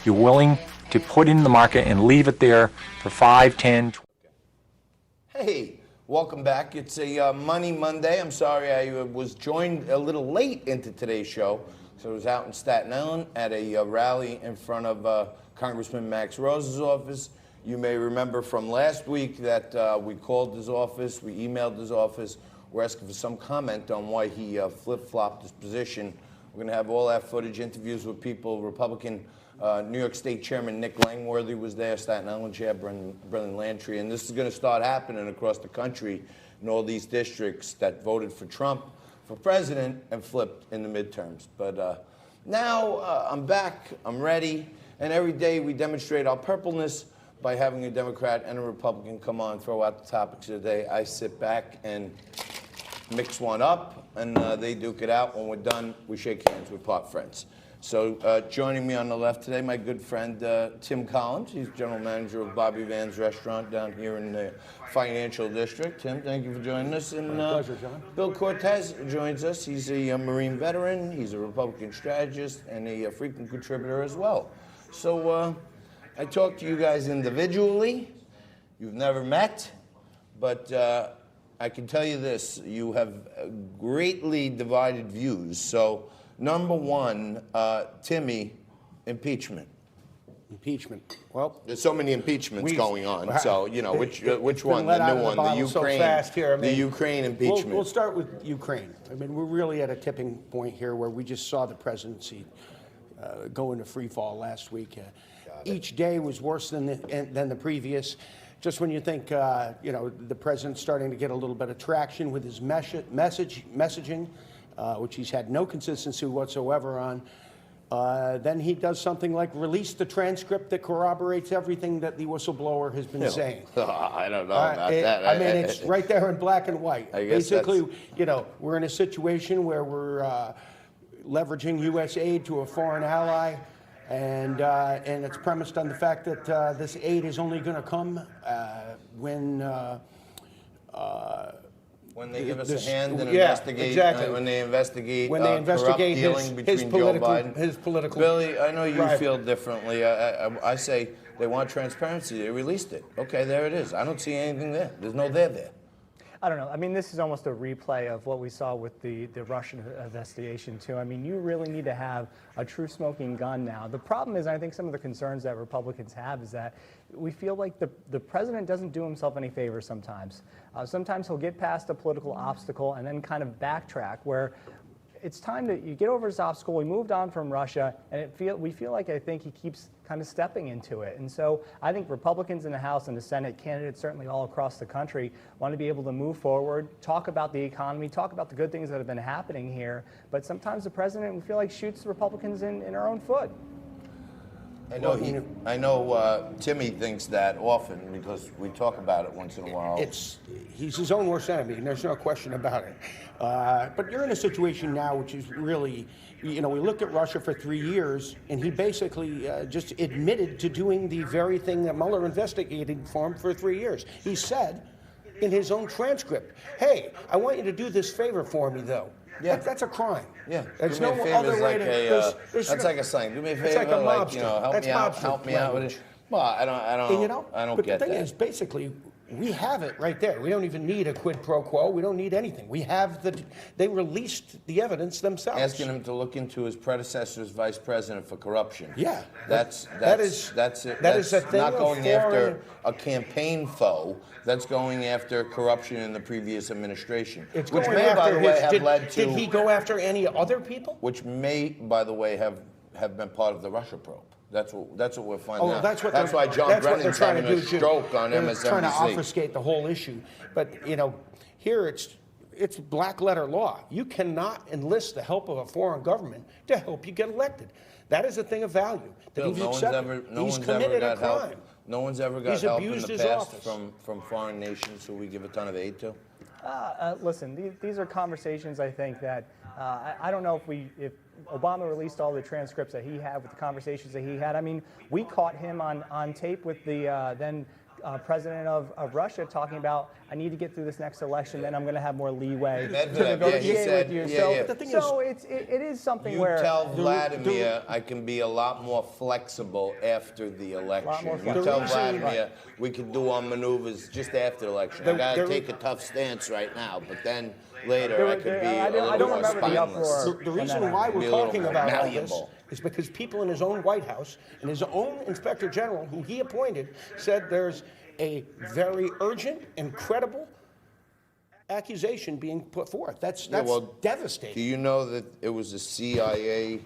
you're willing to put in the market and leave it there for 5, 10, 20. Hey, welcome back. It's a Money Monday. I'm sorry I was joined a little late into today's show. So I was out in Staten Island at a rally in front of Congressman Max Rose's office. You may remember from last week that we called his office, we emailed his office. We're asking for some comment on why he flip-flopped his position. We're going to have all that footage, interviews with people. Republican New York State Chairman Nick Langworthy was there, Staten Island Chair Brendan Lantry, and this is going to start happening across the country in all these districts that voted for Trump for president and flipped in the midterms. But now I'm back, I'm ready, and every day we demonstrate our purpleness by having a Democrat and a Republican come on, throw out the topics of the day. I sit back and mix one up, and they duke it out. When we're done, we shake hands, we part friends. So joining me on the left today, my good friend Tim Collins. He's general manager of Bobby Van's restaurant down here in the Financial District. Tim, thank you for joining us. And my pleasure, John. Bill Cortese joins us. He's a Marine veteran. He's a Republican strategist and a frequent contributor as well. So I talked to you guys individually. You've never met, but I can tell you this. You have greatly divided views. So number one, Timmy, impeachment. Impeachment. Well, there's so many impeachments going on. So you know which one, the new one, the Ukraine, so fast here. I mean, the Ukraine impeachment. We'll start with Ukraine. I mean, we're really at a tipping point here where we just saw the presidency go into free fall last week. Each day was worse than the previous. Just when you think, you know, the president's starting to get a little bit of traction with his messaging, which he's had no consistency whatsoever on. Then he does something like release the transcript that corroborates everything that the whistleblower has been saying. I don't know about that. I mean, it's right there in black and white. I guess basically, you know, we're in a situation where we're leveraging U.S. aid to a foreign ally, and it's premised on the fact that this aid is only going to come when they give us a hand and investigate, exactly. When they investigate corrupt dealing between Joe Biden. His political. Billy, I know you feel differently. I say they want transparency. They released it. Okay, there it is. I don't see anything there. There's no there. I don't know. I mean, this is almost a replay of what we saw with the Russian investigation, too. I mean, you really need to have a true smoking gun now. The problem is, I think some of the concerns that Republicans have is that we feel like the president doesn't do himself any favors sometimes. Sometimes he'll get past a political obstacle and then kind of backtrack, where it's time that you get over this obstacle. We moved on from Russia, and we feel like I think he keeps kind of stepping into it. And so I think Republicans in the House and the Senate, candidates certainly all across the country, want to be able to move forward, talk about the economy, talk about the good things that have been happening here. But sometimes the president, we feel like, shoots the Republicans in our own foot. I know Timmy thinks that often because we talk about it once in a while. He's his own worst enemy, and there's no question about it. But you're in a situation now which is really, you know, we looked at Russia for 3 years, and he basically just admitted to doing the very thing that Mueller investigated for him for 3 years. He said in his own transcript, hey, I want you to do this favor for me, though. Yeah, that's a crime. Yeah, there's no other way to. That's like a sign. Do me a favor, it's like a mobster. You know, help me out with it. Well, I don't but get that. The thing is, basically, we have it right there. We don't even need a quid pro quo. We don't need anything. We have they released the evidence themselves. Asking him to look into his predecessor's vice president for corruption. Yeah, that's it. That is a thing not going after a campaign foe. That's going after corruption in the previous administration. It's which going may, after by the way, have led to. Did he go after any other people? Which may, by the way, have been part of the Russia probe. That's what we're finding out. That's why John Brennan's having a stroke on MSNBC. They're trying to obfuscate the whole issue. But, you know, here it's black letter law. You cannot enlist the help of a foreign government to help you get elected. That is a thing of value. Bill, He's committed a crime. No one's ever got help in the past office. from foreign nations who we give a ton of aid to? Listen, these are conversations, I think, that I don't know if Obama released all the transcripts that he had with the conversations that he had. I mean, we caught him on tape with the then president of Russia talking about, I need to get through this next election, then I'm going to have more leeway to Medvedev, negotiate with you. yeah, So, yeah. But the thing so it is something You where tell Vladimir I can be a lot more flexible after the election. more You flexible. tell The reason- Vladimir we can do our maneuvers just after the election. I The- got to the- take a tough stance right now, but then later I could be I a don't little more remember the spineless. uproar. The reason When that why Be we're a little talking more about all this malleable. is because people in his own White House and his own inspector general, who he appointed, said there's a very urgent and credible accusation being put forth. That's well, devastating. Do you know that it was a CIA,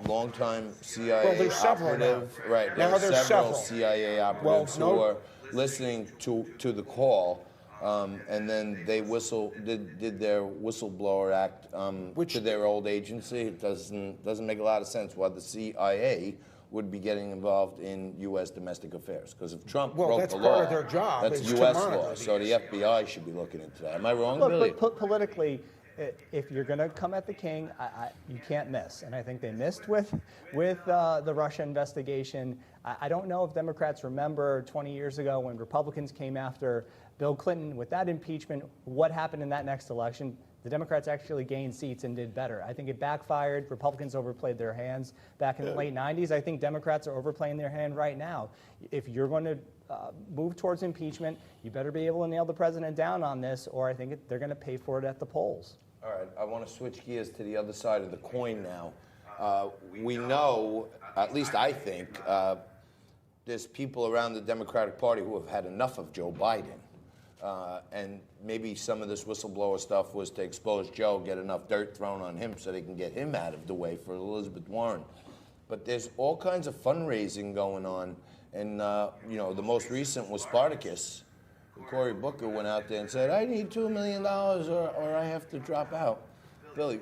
longtime CIA Well, there's several now. operative? Right, there Now were there's several several. CIA operatives Well, who no- were listening to the call, and then they did their whistleblower act Which- to their old agency. It doesn't make a lot of sense why the CIA would be getting involved in U.S. domestic affairs. Because if Trump Well, broke that's the part law, of their job, that's is to U.S. monitor law. these. So the FBI should be looking into that. Am I wrong, Look, Billy? but politically, if you're going to come at the king, you can't miss. And I think they missed with the Russia investigation. I don't know if Democrats remember 20 years ago when Republicans came after Bill Clinton with that impeachment, what happened in that next election. The Democrats actually gained seats and did better. I think it backfired. Republicans overplayed their hands back in the late 90s. I think Democrats are overplaying their hand right now. If you're going to move towards impeachment, you better be able to nail the president down on this, or I think they're going to pay for it at the polls. All right, I want to switch gears to the other side of the coin now. We know, at least I think, there's people around the Democratic Party who have had enough of Joe Biden. And maybe some of this whistleblower stuff was to expose Joe, get enough dirt thrown on him so they can get him out of the way for Elizabeth Warren. But there's all kinds of fundraising going on. And, the most recent was Spartacus. Cory Booker went out there and said, I need $2 million or I have to drop out. Billy,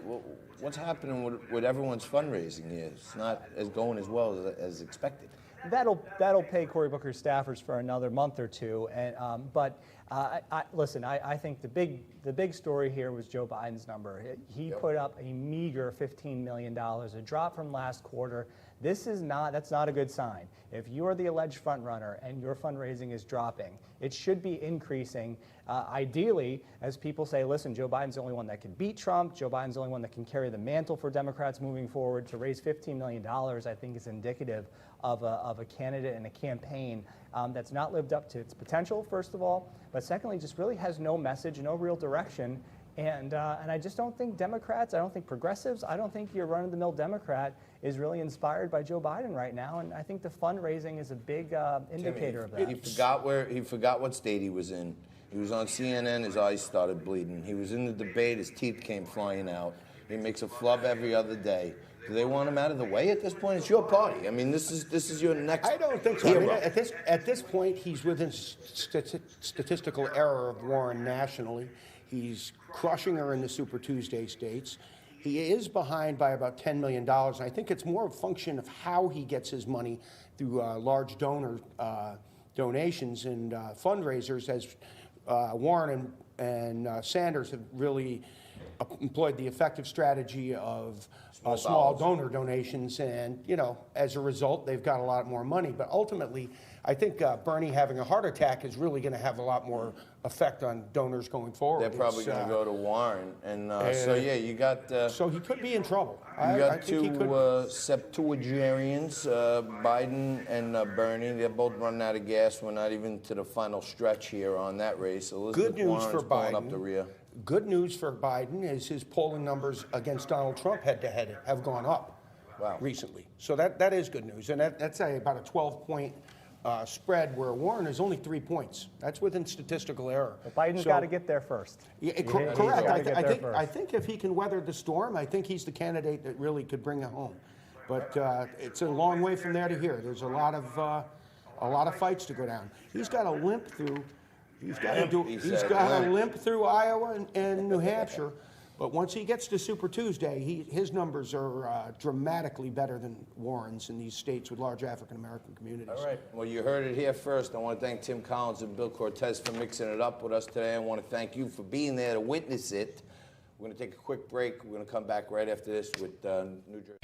what's happening with everyone's fundraising here? It's not going as well as expected. That'll pay Cory Booker's staffers for another month or two. And listen, I think the big story here was Joe Biden's number. He put up a meager $15 million, a drop from last quarter. That's not a good sign. If you are the alleged frontrunner and your fundraising is dropping, it should be increasing. Ideally, as people say, listen, Joe Biden's the only one that can beat Trump. Joe Biden's the only one that can carry the mantle for Democrats moving forward. To raise $15 million, I think is indicative of a candidate and a campaign that's not lived up to its potential, first of all, but secondly, just really has no message, no real direction. And I just don't think Democrats, I don't think progressives, I don't think your run-of-the-mill Democrat is really inspired by Joe Biden right now. And I think the fundraising is a big indicator of that. He forgot what state he was in. He was on CNN, his eyes started bleeding. He was in the debate, his teeth came flying out. He makes a flub every other day. Do they want him out of the way at this point? It's your party. I mean, this is your next I don't think so. I mean, hero. at this point, he's within statistical error of Warren nationally. He's crushing her in the Super Tuesday states. He is behind by about $10 million. And I think it's more a function of how he gets his money through large donor donations and fundraisers, as Warren and Sanders have really employed the effective strategy of small donor donations, and as a result, they've got a lot more money. But ultimately, I think Bernie having a heart attack is really going to have a lot more effect on donors going forward. They're probably going to go to Warren, and so yeah, you got. So he could be in trouble. You got I think he two could. septuagenarians, Biden and Bernie. They're both running out of gas. We're not even to the final stretch here on that race. Elizabeth Good news Warren's for pulling Biden. up the rear. Good news for Biden is his polling numbers against Donald Trump head-to-head have gone up recently. So that is good news. And that's about a 12-point spread where Warren is only 3 points. That's within statistical error. But Biden's got to get there first. Yeah, He's correct. gotta get there first. I think if he can weather the storm, I think he's the candidate that really could bring it home. But it's a long way from there to here. There's a lot of fights to go down. He's got to limp through. He's got to limp through Iowa and New Hampshire. But once he gets to Super Tuesday, his numbers are dramatically better than Warren's in these states with large African American communities. All right. Well, you heard it here first. I want to thank Tim Collins and Bill Cortese for mixing it up with us today. I want to thank you for being there to witness it. We're going to take a quick break. We're going to come back right after this with New Jersey.